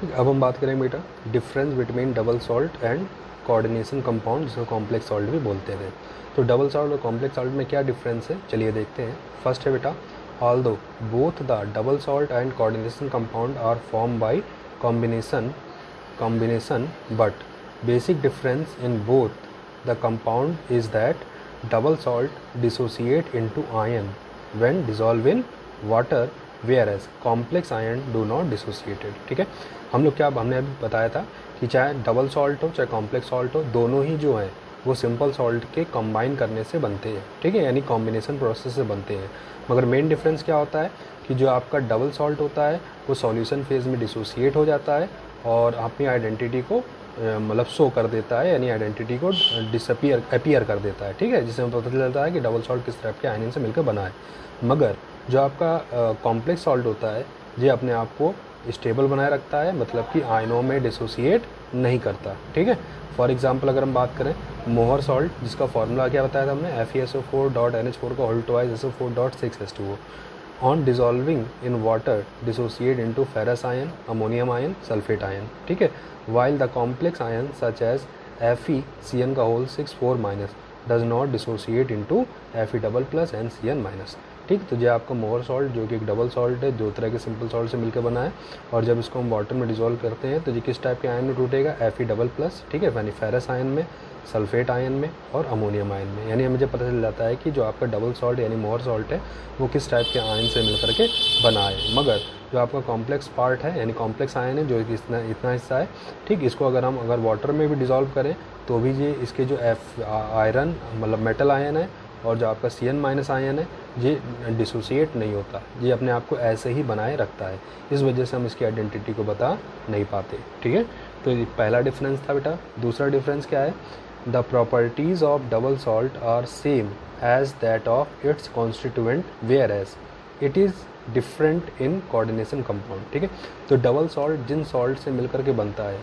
ठीक, अब हम बात करेंगे बेटा difference between double salt and coordination compound, जिसको कॉम्प्लेक्स सॉल्ट भी बोलते हैं। तो डबल सॉल्ट और कॉम्प्लेक्स सॉल्ट में क्या डिफरेंस है, चलिए देखते हैं। फर्स्ट है बेटा, although both the double salt and coordination compound are form by combination but basic difference in both the compound is that double salt dissociate into ion when dissolved in water whereas complex ion do not dissociated। ठीक है, हम लोग क्या हमने अभी बताया था कि चाहे डबल सॉल्ट हो चाहे कॉम्प्लेक्स सॉल्ट हो, दोनों ही जो हैं वो सिंपल सॉल्ट के कंबाइन करने से बनते हैं। ठीक है, यानी कॉम्बिनेशन प्रोसेस से बनते हैं। मगर मेन डिफरेंस क्या होता है कि जो आपका डबल सॉल्ट होता है वो सॉल्यूशन फेज में डिसोसिएट हो जाता है और अपनी आइडेंटिटी को मतलब शो कर देता है, यानी आइडेंटिटी को अपीयर कर देता है। ठीक है, जिससे हमें पता चलता है कि डबल सॉल्ट किस टाइप के आयनियन से मिलकर बना है। मगर जो आपका कॉम्प्लेक्स सॉल्ट होता है ये अपने आप को स्टेबल बनाए रखता है, मतलब कि आयनों में डिसोसिएट नहीं करता। ठीक है, फॉर एग्जांपल अगर हम बात करें मोहर सॉल्ट, जिसका फॉर्मूला क्या बताया था हमने, FeSO4.NH4 का whole twice SO4.6H2O on dissolving in water dissociate into ferrous ion, ammonium ion, sulphate ion. ठीक है, while the complex ions such as FeCN का whole 6,4- does not dissociate into Fe double plus and Cn minus. ठीक, तो जो आपका मोहर salt जो कि एक डबल सॉल्ट है, दो तरह के सिंपल सॉल्ट से मिलकर बना है, और जब इसको हम वाटर में डिजोल्व करते हैं तो ये किस टाइप के आयन में टूटेगा, Fe डबल प्लस। ठीक है, यानी फेरस आयन में, सल्फेट आयन में और अमोनियम आयन में। यानी मुझे पता चल जाता है कि जो आपका डबल सॉल्ट यानी मोहर सॉल्ट है वो किस टाइप के आयन से मिलकर के बना है। मगर जो आपका कॉम्प्लेक्स पार्ट है यानी कॉम्प्लेक्स आयन है जो कि इतना हिस्सा है, ठीक, इसको अगर वाटर में भी डिज़ोल्व करें तो भी ये इसके जो आयरन मतलब मेटल आयन है और जो आपका Cn माइनस आयन है ये डिसोसिएट नहीं होता, ये अपने आप को ऐसे ही बनाए रखता है। इस वजह से हम इसकी आइडेंटिटी को बता नहीं पाते। ठीक है, तो ये पहला डिफरेंस था बेटा। दूसरा डिफरेंस क्या है, the properties of double salt are same as that of its constituent whereas it is different in coordination compound. ठीक है, तो डबल सॉल्ट जिन सॉल्ट से मिलकर के बनता है,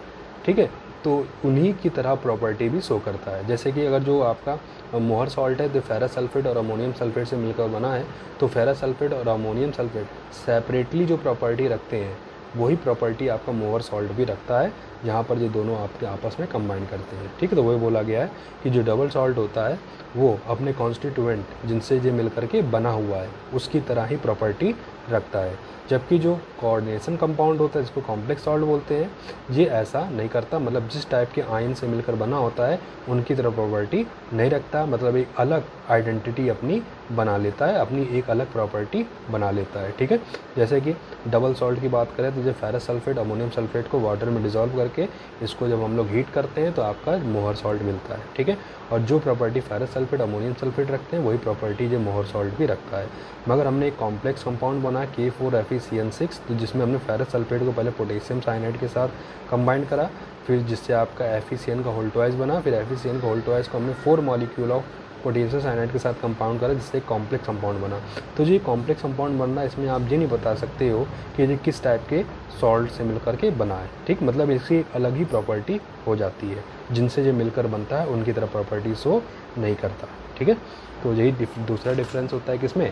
ठीक है, तो उन्हीं की तरह प्रॉपर्टी भी शो करता है। जैसे कि अगर जो आपका मोहर सॉल्ट है तो फेरस सल्फेट और अमोनियम सल्फेट से मिलकर बना है, तो फेरस सल्फेट और अमोनियम सल्फेट सेपरेटली जो प्रॉपर्टी रखते हैं वही प्रॉपर्टी आपका मोहर सॉल्ट भी रखता है, जहाँ पर ये दोनों आपके आपस में कंबाइन करते हैं। ठीक है, तो वही बोला गया है कि जो डबल सॉल्ट होता है वो अपने कॉन्स्टिट्यूएंट जिनसे ये मिलकर के बना हुआ है उसकी तरह ही प्रॉपर्टी रखता है, जबकि जो कोऑर्डिनेशन कंपाउंड होता है जिसको कॉम्प्लेक्स सॉल्ट बोलते हैं ये ऐसा नहीं करता। मतलब जिस टाइप के आयन से मिलकर बना होता है उनकी तरह प्रॉपर्टी नहीं रखता, मतलब एक अलग आइडेंटिटी अपनी बना लेता है, अपनी एक अलग प्रॉपर्टी बना लेता है। ठीक है, जैसे कि डबल सॉल्ट की बात करें तो जो फेरस सल्फेट अमोनियम सल्फेट को वाटर में डिज़ोल्व करके इसको जब हम लोग हीट करते हैं तो आपका मोहर सॉल्ट मिलता है। ठीक है, और जो property ferrous sulphate ammonium sulphate रखते हैं वही प्रॉपर्टी जो मोहर सॉल्ट भी रखता है। मगर हमने एक कॉम्प्लेक्स कंपाउंड बना K4FeCN6, तो जिसमें हमने फेरस सल्फेट को पहले पोटेशियम साइनाइड के साथ कंबाइन करा, फिर जिससे आपका FeCN का होल ट्वाइस बना, फिर FeCN का होल ट्वाइस को हमने 4 मॉलिक्यूल ऑफ पोटेशियम साइनाइड के साथ कंपाउंड करा, जिससे कॉम्प्लेक्स कंपाउंड बना। तो ये कॉम्प्लेक्स कंपाउंड बनना, इसमें आप ये नहीं बता सकते हो कि ये किस टाइप के सॉल्ट से मिलकर के बना है। ठीक, मतलब इसकी अलग ही प्रॉपर्टी हो जाती है, जिनसे ये मिलकर बनता है उनकी तरह प्रॉपर्टी शो नहीं करता। ठीक है, तो यही दूसरा डिफरेंस होता है किसमें,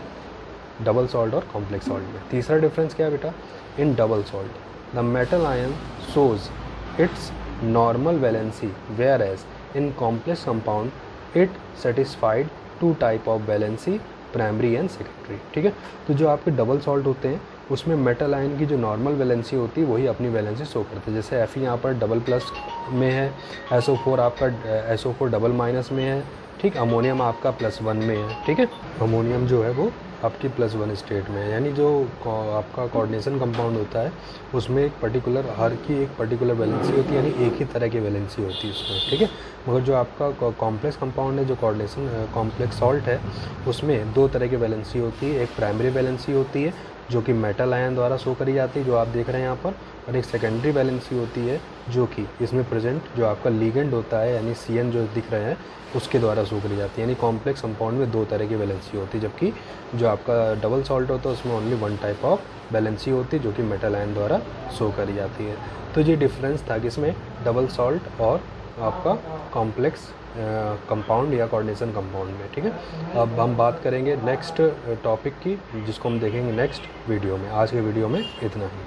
डबल सॉल्ट और कॉम्प्लेक्स सॉल्ट में। तीसरा डिफरेंस क्या है बेटा, in double salt the metal ion shows its normal valency whereas in complex compound it satisfied 2 type of valency, primary and secondary. ठीक है, तो जो आपके डबल सॉल्ट होते हैं उसमें मेटल आयन की जो नॉर्मल वैलेंसी होती है वही अपनी वैलेंसी शो करते हैं। जैसे Fe यहाँ पर डबल प्लस में है, SO4 आपका SO4 डबल माइनस में है। ठीक, अमोनियम आपका +1 में है। ठीक है, अमोनियम जो है वो आपकी +1 स्टेट में है। यानी जो आपका कोऑर्डिनेशन कंपाउंड होता है उसमें एक पर्टिकुलर हर की एक पर्टिकुलर वैलेंसी होती है, यानी एक ही तरह की वैलेंसी होती है उसमें। ठीक है, मगर जो आपका कॉम्प्लेक्स कंपाउंड है, जो कोऑर्डिनेशन कॉम्प्लेक्स सॉल्ट है, उसमें 2 तरह की वैलेंसी होती है। एक प्राइमरी वैलेंसी होती है जो कि मेटल आयन द्वारा शो करी जाती है, जो आप देख रहे हैं यहाँ पर, और एक सेकेंडरी वैलेंसी होती है जो कि इसमें प्रेजेंट जो आपका लिगेंड होता है यानी Cn जो दिख रहे हैं उसके द्वारा शो करी जाती है। यानी कॉम्प्लेक्स कंपाउंड में 2 तरह की वैलेंसी होती है, जबकि जो आपका डबल सॉल्ट होता है उसमें ओनली 1 टाइप ऑफ वैलेंसी होती है जो कि मेटल आयन द्वारा शो करी जाती है। तो ये डिफरेंस था किसमें, डबल सॉल्ट और आपका कॉम्प्लेक्स कंपाउंड या कोऑर्डिनेशन कंपाउंड में। ठीक है, अब हम बात करेंगे नेक्स्ट टॉपिक की, जिसको हम देखेंगे नेक्स्ट वीडियो में। आज के वीडियो में इतना ही।